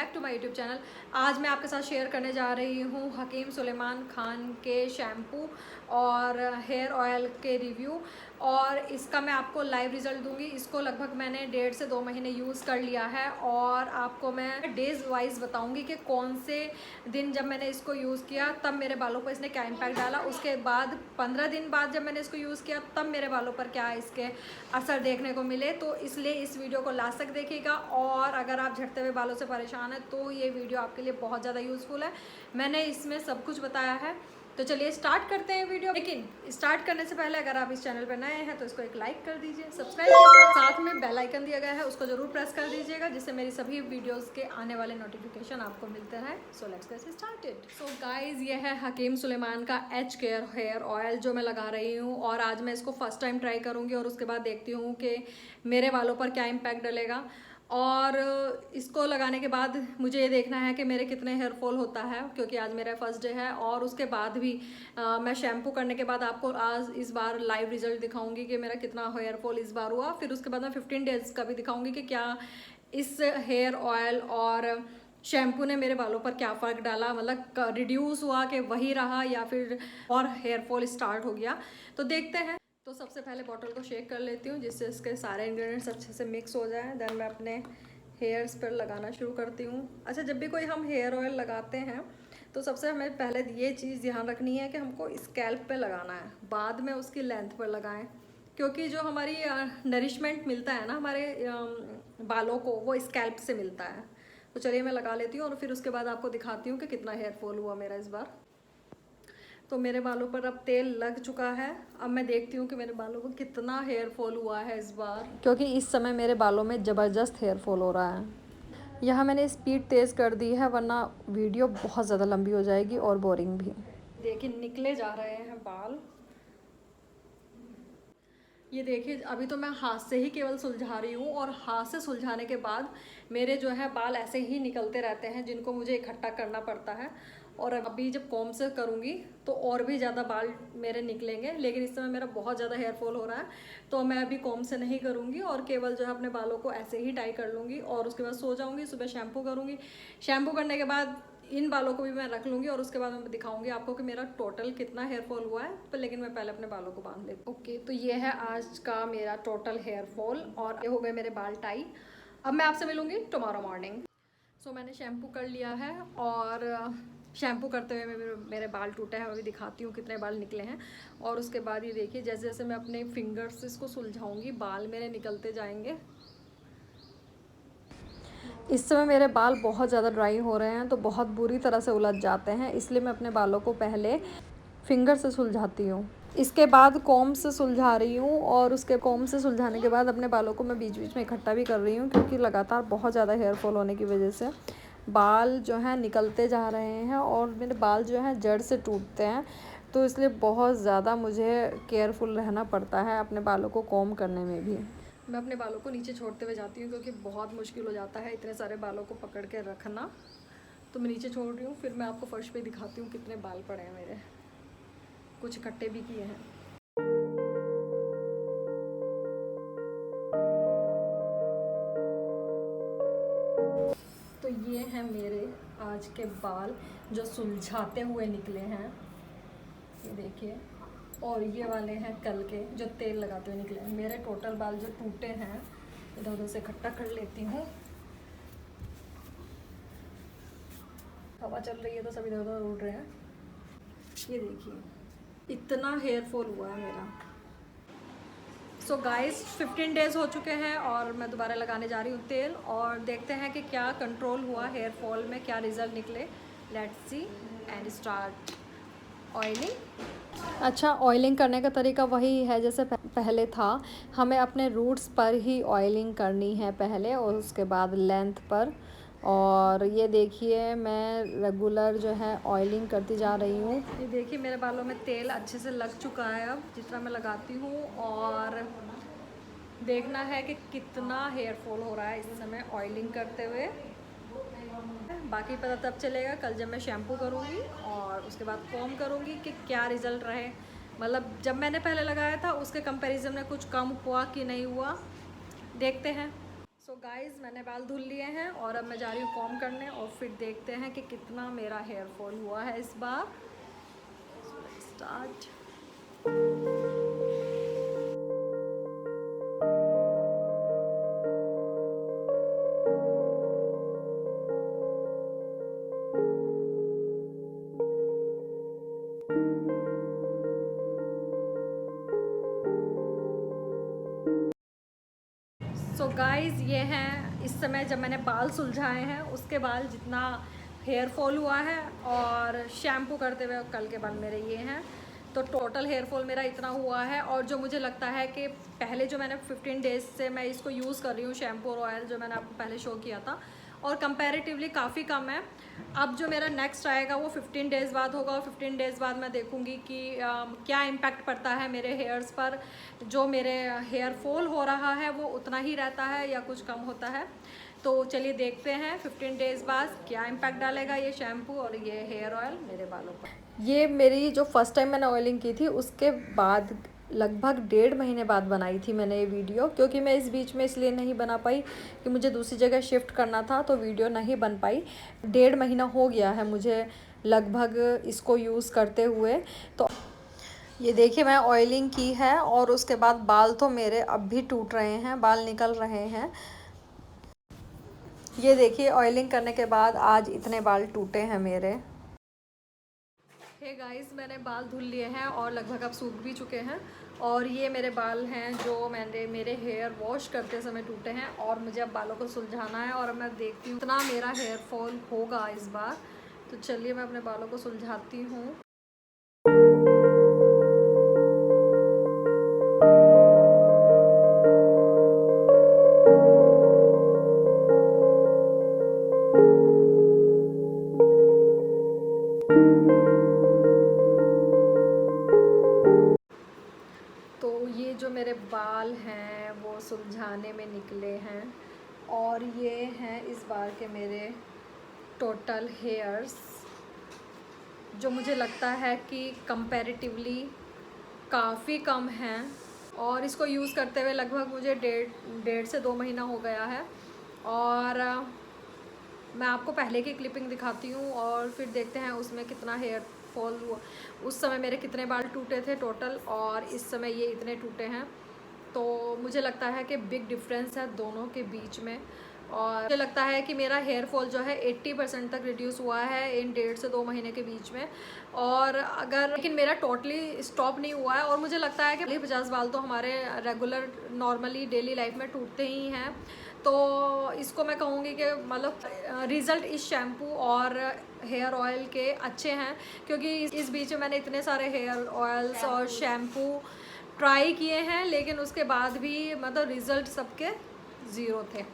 Back to my YouTube channel. आज मैं आपके साथ शेयर करने जा रही हूँ हकीम सुलेमान खान के शैम्पू और हेयर ऑयल के रिव्यू, और इसका मैं आपको लाइव रिज़ल्ट दूंगी। इसको लगभग मैंने 1.5 से 2 महीने यूज़ कर लिया है और आपको मैं डेज़ वाइज बताऊंगी कि कौन से दिन जब मैंने इसको यूज़ किया तब मेरे बालों पर इसने क्या इम्पैक्ट डाला। उसके बाद 15 दिन बाद जब मैंने इसको यूज़ किया तब मेरे बालों पर क्या इसके असर देखने को मिले। तो इसलिए इस वीडियो को लास्ट तक देखिएगा, और अगर आप झड़ते हुए बालों से परेशान हैं तो ये वीडियो आपके लिए बहुत ज़्यादा यूज़फुल है। मैंने इसमें सब कुछ बताया है, तो चलिए स्टार्ट करते हैं वीडियो। लेकिन स्टार्ट करने से पहले अगर आप इस चैनल पर नए हैं तो इसको एक लाइक कर दीजिए, सब्सक्राइब कीजिए, साथ में बेल आइकन दिया गया है उसको जरूर प्रेस कर दीजिएगा, जिससे मेरी सभी वीडियोस के आने वाले नोटिफिकेशन आपको मिलते हैं। So let's get started. So guys, ये है हकीम सुलेमान का एच केयर हेयर ऑयल जो मैं लगा रही हूँ, और आज मैं इसको फर्स्ट टाइम ट्राई करूँगी और उसके बाद देखती हूँ कि मेरे बालों पर क्या इम्पैक्ट डलेगा। और इसको लगाने के बाद मुझे ये देखना है कि मेरे कितने हेयर फॉल होता है, क्योंकि आज मेरा फर्स्ट डे है। और उसके बाद भी मैं शैम्पू करने के बाद आपको आज इस बार लाइव रिजल्ट दिखाऊंगी कि मेरा कितना हेयर फॉल इस बार हुआ। फिर उसके बाद मैं 15 डेज़ का भी दिखाऊंगी कि क्या इस हेयर ऑयल और शैम्पू ने मेरे बालों पर क्या फ़र्क डाला, मतलब रिड्यूस हुआ कि वही रहा या फिर और हेयर फॉल स्टार्ट हो गया। तो देखते हैं। तो सबसे पहले बॉटल को शेक कर लेती हूँ जिससे इसके सारे इंग्रेडिएंट्स अच्छे से मिक्स हो जाएं। देन मैं अपने हेयर्स पर लगाना शुरू करती हूँ। अच्छा, जब भी कोई हम हेयर ऑयल लगाते हैं तो सबसे हमें पहले ये चीज़ ध्यान रखनी है कि हमको स्कैल्प पे लगाना है, बाद में उसकी लेंथ पर लगाएं, क्योंकि जो हमारी नरिशमेंट मिलता है ना हमारे बालों को, वो स्कैल्प से मिलता है। तो चलिए मैं लगा लेती हूँ और फिर उसके बाद आपको दिखाती हूँ कि कितना हेयर फॉल हुआ मेरा इस बार। तो मेरे बालों पर अब तेल लग चुका है। अब मैं देखती हूँ कि मेरे बालों को कितना हेयर फॉल हुआ है इस बार, क्योंकि इस समय मेरे बालों में ज़बरदस्त हेयर फॉल हो रहा है। यहाँ मैंने स्पीड तेज़ कर दी है, वरना वीडियो बहुत ज़्यादा लंबी हो जाएगी और बोरिंग भी। देखिए निकले जा रहे हैं बाल। ये देखिए, अभी तो मैं हाथ से ही केवल सुलझा रही हूँ, और हाथ से सुलझाने के बाद मेरे जो है बाल ऐसे ही निकलते रहते हैं, जिनको मुझे इकट्ठा करना पड़ता है। और अभी जब कॉम्ब से करूँगी तो और भी ज़्यादा बाल मेरे निकलेंगे, लेकिन इस समय मेरा बहुत ज़्यादा हेयर फॉल हो रहा है, तो मैं अभी कॉम्ब से नहीं करूँगी और केवल जो है अपने बालों को ऐसे ही टाई कर लूँगी और उसके बाद सो जाऊँगी। सुबह शैम्पू करूँगी, शैम्पू करने के बाद इन बालों को भी मैं रख लूँगी और उसके बाद मैं दिखाऊंगी आपको कि मेरा टोटल कितना हेयर फॉल हुआ है। पर लेकिन मैं पहले अपने बालों को बांध लेती हूँ। ओके, तो ये है आज का मेरा टोटल हेयर फॉल, और ये हो गए मेरे बाल टाई। अब मैं आपसे मिलूँगी टुमारो मॉर्निंग। सो मैंने शैम्पू कर लिया है, और शैम्पू करते हुए मेरे बाल टूटे हैं। अभी दिखाती हूँ कितने बाल निकले हैं। और उसके बाद ये देखिए, जैसे जैसे मैं अपने फिंगर्स से इसको सुलझाऊँगी बाल मेरे निकलते जाएंगे। इस समय मेरे बाल बहुत ज़्यादा ड्राई हो रहे हैं, तो बहुत बुरी तरह से उलझ जाते हैं, इसलिए मैं अपने बालों को पहले फिंगर से सुलझाती हूँ, इसके बाद कॉम्ब से सुलझा रही हूँ, और उसके कॉम्ब से सुलझाने के बाद अपने बालों को मैं बीच बीच में इकट्ठा भी कर रही हूँ, क्योंकि लगातार बहुत ज़्यादा हेयर फॉल होने की वजह से बाल जो हैं निकलते जा रहे हैं, और मेरे बाल जो हैं जड़ से टूटते हैं। तो इसलिए बहुत ज़्यादा मुझे केयरफुल रहना पड़ता है अपने बालों को कॉम्ब करने में भी। मैं अपने बालों को नीचे छोड़ते हुए जाती हूँ, क्योंकि बहुत मुश्किल हो जाता है इतने सारे बालों को पकड़ के रखना। तो मैं नीचे छोड़ रही हूँ, फिर मैं आपको फर्श पे दिखाती हूँ कितने बाल पड़े हैं मेरे। कुछ इकट्ठे भी किए हैं। तो ये हैं मेरे आज के बाल जो सुलझाते हुए निकले हैं, ये देखिए। और ये वाले हैं कल के जो तेल लगाते हुए निकले हैं। मेरे टोटल बाल जो टूटे हैं इधर उधर से इकट्ठा कर लेती हूँ। हवा चल रही है तो सब इधर उधर उड़ रहे हैं। ये देखिए इतना हेयर फॉल हुआ है मेरा। सो गाइस, 15 डेज़ हो चुके हैं और मैं दोबारा लगाने जा रही हूँ तेल, और देखते हैं कि क्या कंट्रोल हुआ हेयर फॉल में, क्या रिज़ल्ट निकले। Let's see and start oiling. अच्छा, ऑयलिंग करने का तरीका वही है जैसे पहले था। हमें अपने रूट्स पर ही ऑयलिंग करनी है पहले, और उसके बाद लेंथ पर। और ये देखिए मैं रेगुलर जो है ऑयलिंग करती जा रही हूँ। ये देखिए मेरे बालों में तेल अच्छे से लग चुका है अब जितना मैं लगाती हूँ, और देखना है कि कितना हेयर फॉल हो रहा है इस समय ऑयलिंग करते हुए। बाकी पता तब चलेगा कल जब मैं शैम्पू करूँगी और उसके बाद कॉम्ब करूँगी कि क्या रिज़ल्ट रहे। मतलब जब मैंने पहले लगाया था उसके कंपैरिजन में कुछ कम हुआ कि नहीं हुआ, देखते हैं। सो गाइज़ मैंने बाल धुल लिए हैं और अब मैं जा रही हूँ कॉम करने और फिर देखते हैं कि कितना मेरा हेयर फॉल हुआ है इस बार। स्टार्ट। सो गाइज़ ये हैं इस समय जब मैंने बाल सुलझाए हैं उसके बाल जितना हेयर फॉल हुआ है, और शैम्पू करते हुए कल के बाल मेरे ये हैं। तो टोटल हेयर फॉल मेरा इतना हुआ है। और जो मुझे लगता है कि पहले जो मैंने 15 डेज़ से मैं इसको यूज़ कर रही हूँ शैम्पू और ऑयल, जो मैंने आपको पहले शो किया था, और कंपैरेटिवली काफ़ी कम है। अब जो मेरा नेक्स्ट आएगा वो 15 डेज़ बाद होगा, और 15 डेज़ बाद मैं देखूँगी कि क्या इम्पैक्ट पड़ता है मेरे हेयर्स पर। जो मेरे हेयर फॉल हो रहा है वो उतना ही रहता है या कुछ कम होता है। तो चलिए देखते हैं 15 डेज़ बाद क्या इम्पैक्ट डालेगा ये शैम्पू और ये हेयर ऑयल मेरे बालों पर। ये मेरी जो फर्स्ट टाइम मैंने ऑयलिंग की थी उसके बाद लगभग 1.5 महीने बाद बनाई थी मैंने ये वीडियो, क्योंकि मैं इस बीच में इसलिए नहीं बना पाई कि मुझे दूसरी जगह शिफ्ट करना था, तो वीडियो नहीं बन पाई। 1.5 महीना हो गया है मुझे लगभग इसको यूज़ करते हुए। तो ये देखिए मैं ऑयलिंग की है और उसके बाद बाल तो मेरे अब भी टूट रहे हैं, बाल निकल रहे हैं। ये देखिए ऑयलिंग करने के बाद आज इतने बाल टूटे हैं मेरे। हे गाइस मैंने बाल धुल लिए हैं और लगभग अब सूख भी चुके हैं। और ये मेरे बाल हैं जो मैंने मेरे हेयर वॉश करते समय टूटे हैं, और मुझे अब बालों को सुलझाना है। और अब मैं देखती हूँ कितना मेरा हेयर फॉल होगा इस बार। तो चलिए मैं अपने बालों को सुलझाती हूँ। तो ये जो मेरे बाल हैं वो सुलझाने में निकले हैं, और ये हैं इस बार के मेरे टोटल हेयर्स, जो मुझे लगता है कि कंपैरेटिवली काफ़ी कम हैं। और इसको यूज़ करते हुए लगभग मुझे डेढ़ से 2 महीना हो गया है। और मैं आपको पहले की क्लिपिंग दिखाती हूँ और फिर देखते हैं उसमें कितना हेयर फॉल हुआ। उस समय मेरे कितने बाल टूटे थे टोटल, और इस समय ये इतने टूटे हैं। तो मुझे लगता है कि बिग डिफरेंस है दोनों के बीच में। और मुझे लगता है कि मेरा हेयर फॉल जो है 80% तक रिड्यूस हुआ है इन 1.5 से 2 महीने के बीच में। और अगर लेकिन मेरा टोटली स्टॉप नहीं हुआ है। और मुझे लगता है कि 50 बाल तो हमारे रेगुलर नॉर्मली डेली लाइफ में टूटते ही हैं। तो इसको मैं कहूँगी कि मतलब रिज़ल्ट इस शैम्पू और हेयर ऑयल के अच्छे हैं, क्योंकि इस बीच में मैंने इतने सारे हेयर ऑयल्स और शैम्पू ट्राई किए हैं, लेकिन उसके बाद भी मतलब रिज़ल्ट सबके ज़ीरो थे।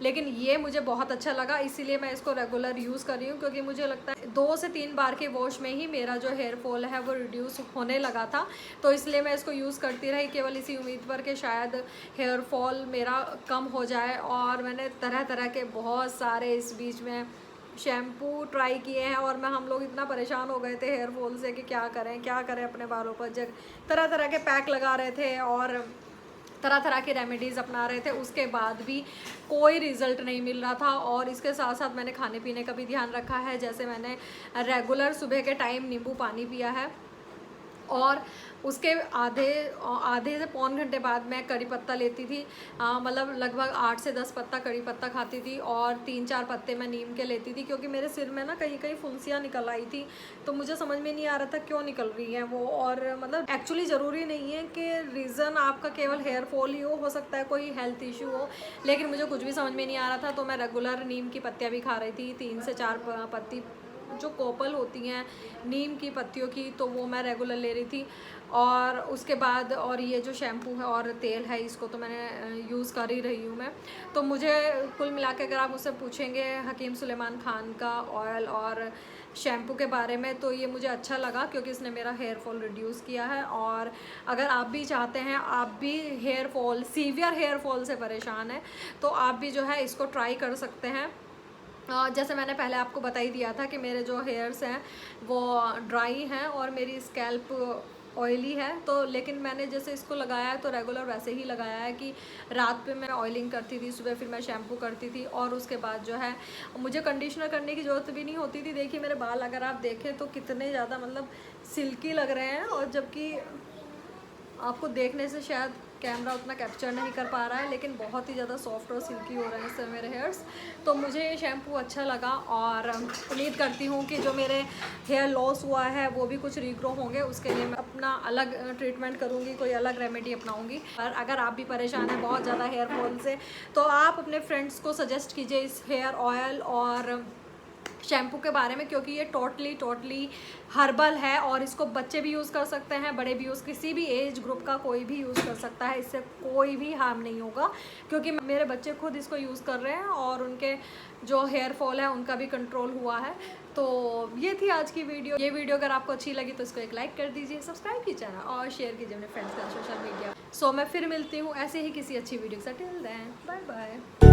लेकिन ये मुझे बहुत अच्छा लगा, इसीलिए मैं इसको रेगुलर यूज़ कर रही हूँ, क्योंकि मुझे लगता है 2 से 3 बार के वॉश में ही मेरा जो हेयर फॉल है वो रिड्यूस होने लगा था। तो इसलिए मैं इसको यूज़ करती रही, केवल इसी उम्मीद पर कि शायद हेयर फॉल मेरा कम हो जाए। और मैंने तरह तरह के बहुत सारे इस बीच में शैम्पू ट्राई किए हैं, और हम लोग इतना परेशान हो गए थे हेयर फॉल से कि क्या करें अपने बालों पर। जब तरह तरह के पैक लगा रहे थे और तरह तरह के रेमेडीज़ अपना रहे थे, उसके बाद भी कोई रिज़ल्ट नहीं मिल रहा था। और इसके साथ साथ मैंने खाने पीने का भी ध्यान रखा है, जैसे मैंने रेगुलर सुबह के टाइम नींबू पानी पिया है, और उसके आधे से पौन घंटे बाद मैं करी पत्ता लेती थी। मतलब लगभग 8 से 10 पत्ता करी पत्ता खाती थी, और 3-4 पत्ते मैं नीम के लेती थी, क्योंकि मेरे सिर में ना कहीं कहीं फुंसियाँ निकल आई थी। तो मुझे समझ में नहीं आ रहा था क्यों निकल रही हैं वो। और मतलब एक्चुअली ज़रूरी नहीं है कि रीज़न आपका केवल हेयर फॉल ही हो सकता है कोई हेल्थ इशू हो। लेकिन मुझे कुछ भी समझ में नहीं आ रहा था, तो मैं रेगुलर नीम की पत्तियाँ भी खा रही थी, 3 से 4 पत्ती जो कोपल होती हैं नीम की पत्तियों की, तो वो मैं रेगुलर ले रही थी। और उसके बाद और ये जो शैम्पू है और तेल है, इसको तो मैंने यूज़ कर ही रही हूँ मैं। तो मुझे कुल मिला के अगर आप मुझसे पूछेंगे हकीम सुलेमान खान का ऑयल और शैम्पू के बारे में, तो ये मुझे अच्छा लगा, क्योंकि इसने मेरा हेयर फॉल रिड्यूस किया है। और अगर आप भी चाहते हैं, आप भी hair fall severe hair fall से परेशान हैं, तो आप भी जो है इसको ट्राई कर सकते हैं। जैसे मैंने पहले आपको बता ही दिया था कि मेरे जो हेयर्स हैं वो ड्राई हैं, और मेरी स्कैल्प ऑयली है। तो लेकिन मैंने जैसे इसको लगाया है तो रेगुलर वैसे ही लगाया है कि रात पे मैं ऑयलिंग करती थी, सुबह फिर मैं शैम्पू करती थी और उसके बाद जो है मुझे कंडीशनर करने की ज़रूरत भी नहीं होती थी। देखिए मेरे बाल अगर आप देखें तो कितने ज़्यादा मतलब सिल्की लग रहे हैं, और जबकि आपको देखने से शायद कैमरा उतना कैप्चर नहीं कर पा रहा है, लेकिन बहुत ही ज़्यादा सॉफ्ट और सिल्की हो रहे हैं इस समय मेरे हेयर्स। तो मुझे ये शैम्पू अच्छा लगा और उम्मीद करती हूँ कि जो मेरे हेयर लॉस हुआ है वो भी कुछ रीग्रो होंगे, उसके लिए मैं अपना अलग ट्रीटमेंट करूँगी, कोई अलग रेमेडी अपनाऊँगी। और अगर आप भी परेशान हैं बहुत ज़्यादा हेयर फॉल से, तो आप अपने फ्रेंड्स को सजेस्ट कीजिए इस हेयर ऑयल और शैम्पू के बारे में, क्योंकि ये टोटली हर्बल है और इसको बच्चे भी यूज़ कर सकते हैं, बड़े भी किसी भी एज ग्रुप का कोई भी यूज़ कर सकता है। इससे कोई भी हार्म नहीं होगा, क्योंकि मेरे बच्चे खुद इसको यूज़ कर रहे हैं और उनके जो हेयर फॉल है उनका भी कंट्रोल हुआ है। तो ये थी आज की वीडियो। ये वीडियो अगर आपको अच्छी लगी तो इसको एक लाइक कर दीजिए, सब्सक्राइब कीजिए चैनल और शेयर कीजिए अपने फ्रेंड्स के साथ सोशल मीडिया। सो मैं फिर मिलती हूँ ऐसे ही किसी अच्छी वीडियो के साथ। Till then bye bye.